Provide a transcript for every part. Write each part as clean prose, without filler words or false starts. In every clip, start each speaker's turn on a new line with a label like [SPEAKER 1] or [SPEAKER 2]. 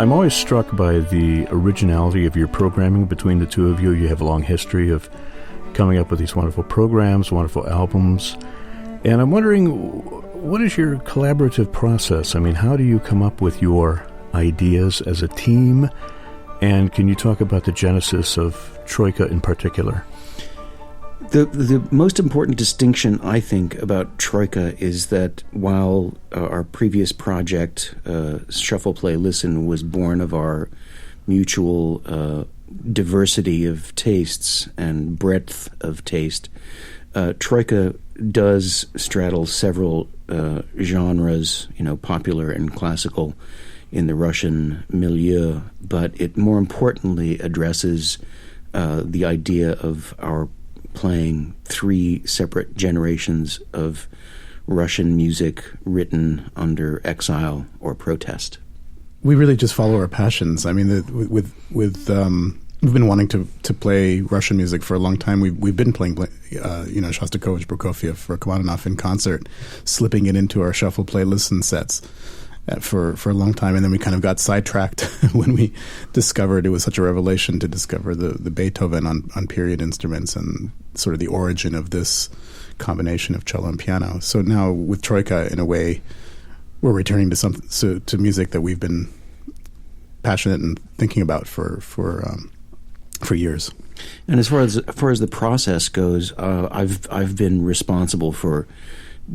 [SPEAKER 1] I'm always struck by the originality of your programming between the two of you. You have a long history of coming up with these wonderful programs, wonderful albums. And I'm wondering, what is your collaborative process? I mean, how do you come up with your ideas as a team? And can you talk about the genesis of TROIKA in particular?
[SPEAKER 2] The most important distinction, I think, about TROIKA is that while our previous project, Shuffle, Play, Listen, was born of our mutual diversity of tastes and breadth of taste, TROIKA does straddle several genres, popular and classical in the Russian milieu, but it more importantly addresses the idea of our playing three separate generations of Russian music written under exile or protest.
[SPEAKER 3] We really just follow our passions. I mean, we've been wanting to play Russian music for a long time. We've been playing, Shostakovich, Prokofiev, Rachmaninoff in concert, slipping it into our Shuffle, Play, Listen sets for a long time, and then we kind of got sidetracked when we discovered it was such a revelation to discover the Beethoven on period instruments and sort of the origin of this combination of cello and piano. So now with TROIKA, in a way, we're returning to music that we've been passionate and thinking about for years.
[SPEAKER 2] And as far as the process goes, I've been responsible for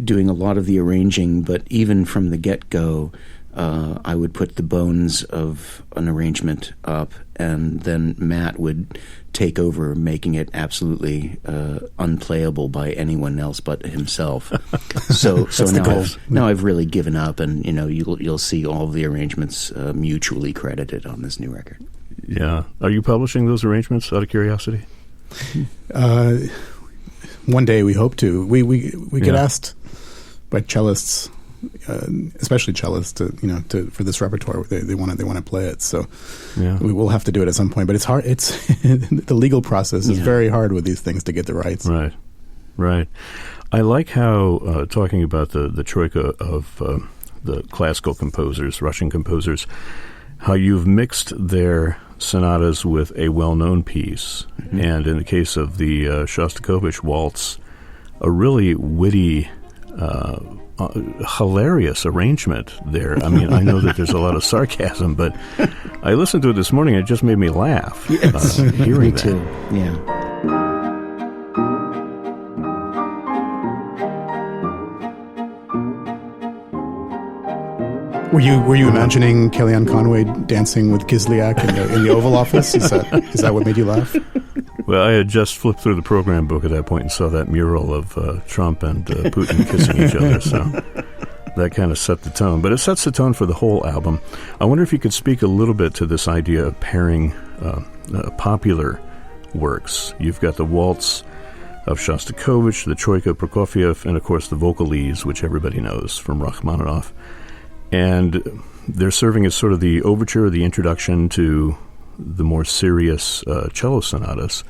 [SPEAKER 2] doing a lot of the arranging, but even from the get-go, I would put the bones of an arrangement up, and then Matt would take over, making it absolutely unplayable by anyone else but himself. So now I've really given up, and you'll see all of the arrangements mutually credited on this new record.
[SPEAKER 1] Yeah, are you publishing those arrangements out of curiosity?
[SPEAKER 3] One day we hope to. We get asked by cellists, especially cellists, to for this repertoire. They want to play it. So we will have to do it at some point. But it's hard. It's the legal process is very hard with these things to get the rights.
[SPEAKER 1] Right. I like how talking about the TROIKA of the classical composers, Russian composers, how you've mixed their sonatas with a well-known piece, and in the case of the Shostakovich waltz, a really witty, hilarious arrangement there. I mean, I know that there's a lot of sarcasm, but I listened to it this morning and it just made me laugh.
[SPEAKER 2] Yes,
[SPEAKER 1] hearing
[SPEAKER 2] me too. Yeah.
[SPEAKER 3] Were you imagining Kellyanne Conway dancing with Kislyak in the Oval Office? Is that what made you laugh?
[SPEAKER 1] Well, I had just flipped through the program book at that point and saw that mural of Trump and Putin kissing each other, so that kind of set the tone. But it sets the tone for the whole album. I wonder if you could speak a little bit to this idea of pairing popular works. You've got the waltz of Shostakovich, the TROIKA, Prokofiev, and, of course, the Vocalese, which everybody knows from Rachmaninoff. And they're serving as sort of the overture, the introduction to the more serious cello sonatas.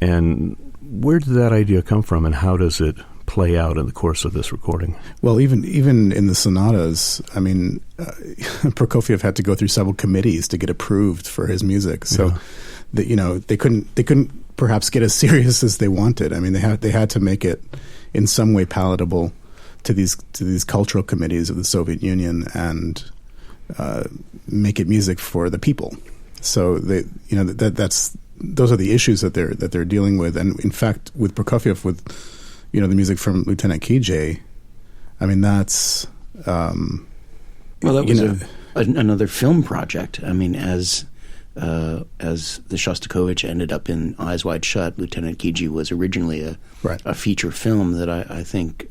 [SPEAKER 1] And where did that idea come from, and how does it play out in the course of this recording? Well,
[SPEAKER 3] even in the sonatas, I mean, Prokofiev had to go through several committees to get approved for his music. So, they couldn't perhaps get as serious as they wanted. I mean, they had to make it in some way palatable to these cultural committees of the Soviet Union and make it music for the people. So those are the issues that they're dealing with. And in fact, with Prokofiev, with the music from Lieutenant Kijé, I mean that's
[SPEAKER 2] that was another film project. I mean, as the Shostakovich ended up in Eyes Wide Shut, Lieutenant Kijé was originally a feature film that I think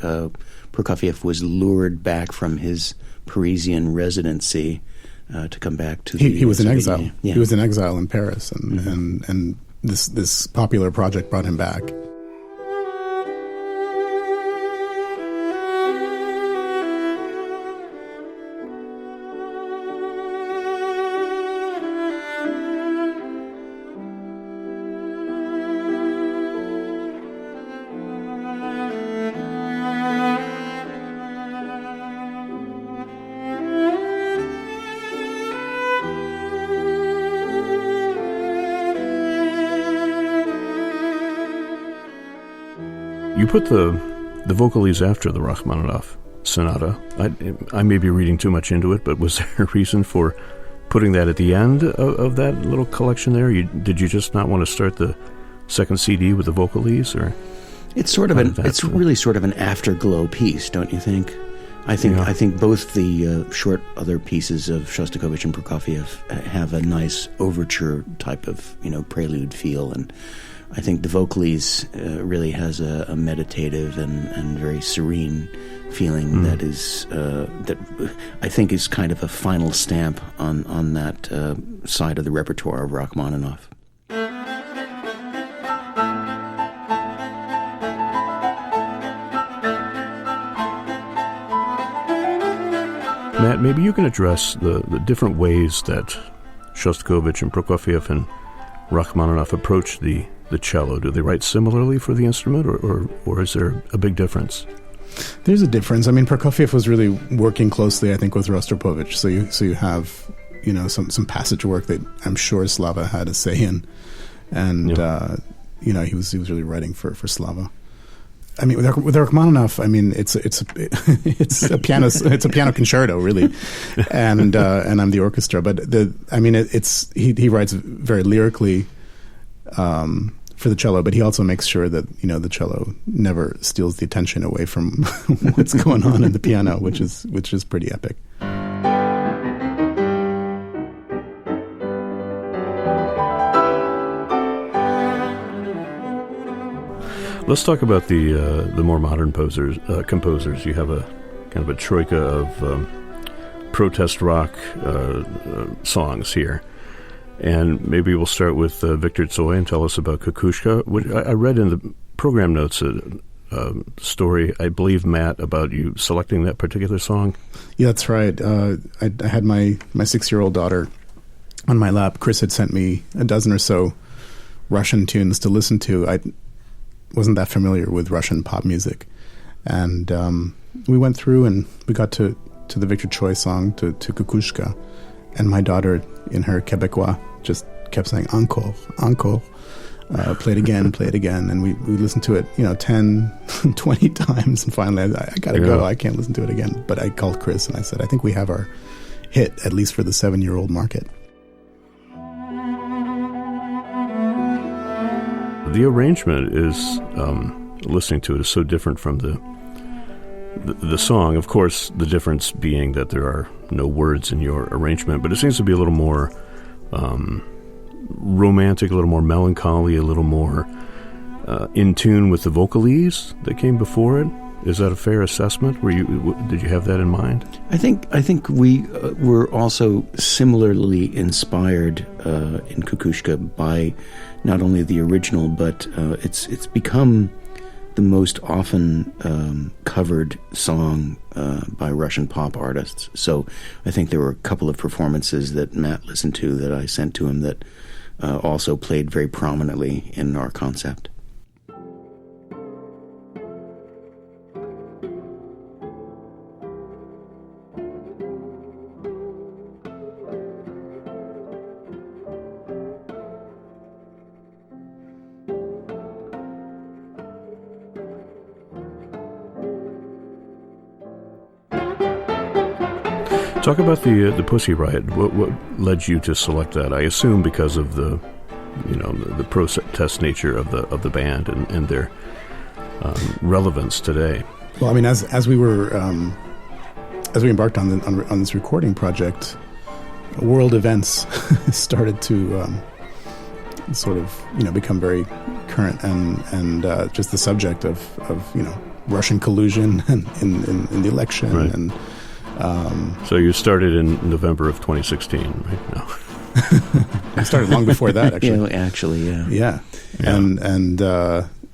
[SPEAKER 2] Prokofiev was lured back from his Parisian residency to come back to.
[SPEAKER 3] He was in exile. Yeah. He was in exile in Paris, and this popular project brought him back.
[SPEAKER 1] You put the vocalese after the Rachmaninoff sonata. I may be reading too much into it, but was there a reason for putting that at the end of that little collection there? Did you just not want to start the second CD with the vocalese, or?
[SPEAKER 2] It's sort of really sort of an afterglow piece, don't you think? I think both the short other pieces of Shostakovich and Prokofiev have a nice overture type of prelude feel, and I think the vocalese really has a meditative and very serene feeling that is that I think is kind of a final stamp on that side of the repertoire of Rachmaninoff.
[SPEAKER 1] Matt, maybe you can address the different ways that Shostakovich and Prokofiev and Rachmaninoff approached the cello. Do they write similarly for the instrument, or is there a big difference?
[SPEAKER 3] There's a difference. I mean, Prokofiev was really working closely, I think, with Rostropovich. So you have some passage work that I'm sure Slava had a say in, and he was really writing for Slava. I mean, with Rachmaninoff, I mean, it's a piano concerto, really, and I'm the orchestra. But he writes very lyrically for the cello, but he also makes sure that the cello never steals the attention away from what's going on in the piano, which is pretty epic.
[SPEAKER 1] Let's talk about the more modern composers. You have a kind of a troika of protest rock songs here, and maybe we'll start with Viktor Tsoi and tell us about Kukushka. I read in the program notes a story, I believe, Matt, about you selecting that particular song.
[SPEAKER 3] Yeah, that's right. I had my 6-year-old daughter on my lap. Chris had sent me a dozen or so Russian tunes to listen to. I wasn't that familiar with Russian pop music, and we went through and we got to the Viktor Tsoi song, to Kukushka, and my daughter in her Quebecois just kept saying encore, encore, play it again, and we listened to it 10, 20 times, and finally I gotta go, I can't listen to it again. But I called Chris and I said, I think we have our hit, at least for the 7-year-old market.
[SPEAKER 1] The arrangement is, listening to it, is so different from the song. Of course, the difference being that there are no words in your arrangement, but it seems to be a little more romantic, a little more melancholy, a little more in tune with the vocalese that came before it. Is that a fair assessment? Did you have that in mind? I
[SPEAKER 2] think we were also similarly inspired in Kukushka by not only the original, but it's become the most often covered song by Russian pop artists. So I think there were a couple of performances that Matt listened to that I sent to him that also played very prominently in our concept.
[SPEAKER 1] Talk about the Pussy Riot. What led you to select that? I assume because of the protest nature of the band and their relevance today.
[SPEAKER 3] Well, I mean, as we were as we embarked on this recording project, world events started to sort of become very current, and just the subject of Russian collusion in the election,
[SPEAKER 1] right.
[SPEAKER 3] And
[SPEAKER 1] so you started in November of 2016, right? No.
[SPEAKER 3] I started long before that, actually. Yeah.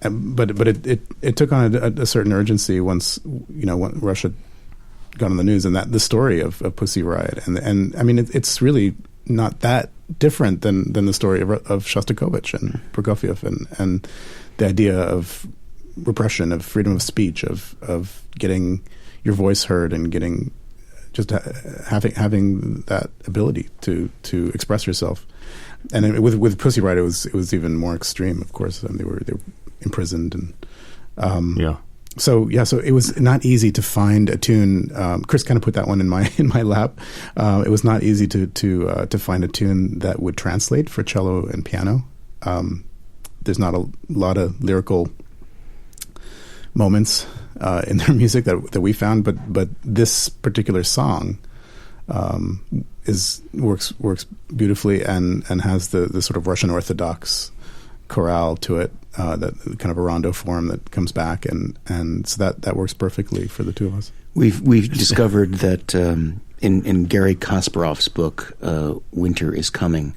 [SPEAKER 3] But it took on a certain urgency once when Russia got on the news, and that the story of Pussy Riot, and I mean it's really not that different than the story of Shostakovich and Prokofiev, and the idea of repression, of freedom of speech, of getting your voice heard, and getting just having that ability to express yourself. And with Pussy Riot, it was even more extreme. Of course, they were imprisoned, and
[SPEAKER 1] Yeah.
[SPEAKER 3] So it was not easy to find a tune. Chris kind of put that one in my lap. It was not easy to find a tune that would translate for cello and piano. There's not a lot of lyrical moments in their music that we found, but this particular song works beautifully and has the sort of Russian Orthodox chorale to it, that kind of a rondo form that comes back, and so that works perfectly for the two of us.
[SPEAKER 2] We've discovered that in Garry Kasparov's book, Winter is Coming,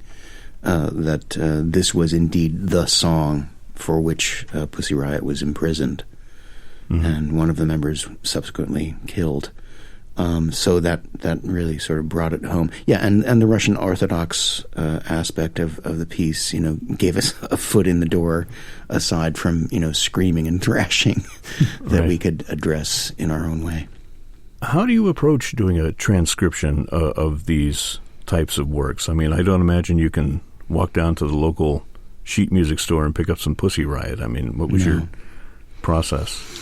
[SPEAKER 2] that this was indeed the song for which Pussy Riot was imprisoned, and one of the members subsequently killed. So that really sort of brought it home. Yeah, and the Russian Orthodox aspect of the piece, gave us a foot in the door, aside from, screaming and thrashing that we could address in our own way.
[SPEAKER 1] How do you approach doing a transcription of these types of works? I mean, I don't imagine you can walk down to the local sheet music store and pick up some Pussy Riot. I mean, what was your process?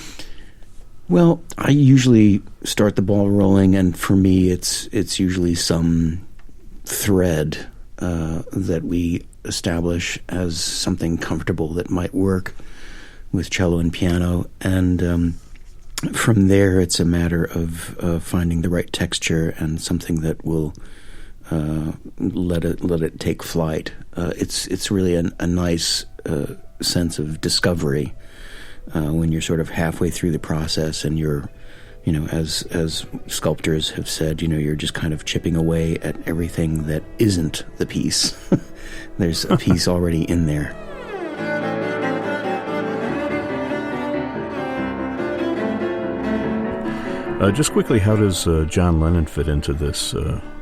[SPEAKER 2] Well, I usually start the ball rolling, and for me, it's usually some thread that we establish as something comfortable that might work with cello and piano, and from there, it's a matter of finding the right texture and something that will let it take flight. It's really a nice sense of discovery. When you're sort of halfway through the process and you're, as sculptors have said, you're just kind of chipping away at everything that isn't the piece. There's a piece already in there.
[SPEAKER 1] Just quickly, how does John Lennon fit into this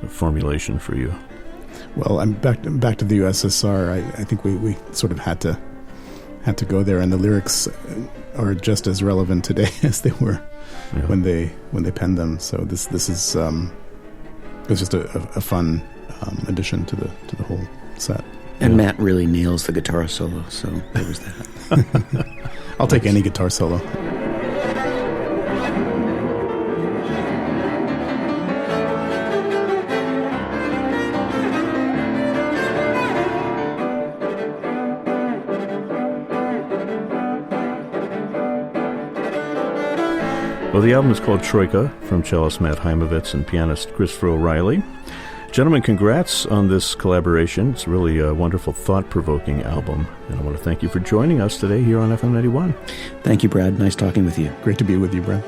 [SPEAKER 1] formulation for you?
[SPEAKER 3] Well, I'm back to the USSR. I think we sort of had to go there, and the lyrics are just as relevant today as they were when they penned them. So this is it was just a fun addition to the whole set.
[SPEAKER 2] And Matt really nails the guitar solo, so there was that.
[SPEAKER 3] I'll take any guitar solo.
[SPEAKER 1] Well, the album is called TROIKA, from cellist Matt Haimovitz and pianist Christopher O'Reilly. Gentlemen, congrats on this collaboration. It's really a wonderful, thought-provoking album. And I want to thank you for joining us today here on FM 91.
[SPEAKER 2] Thank you, Brad. Nice talking with you.
[SPEAKER 3] Great to be with you, Brad.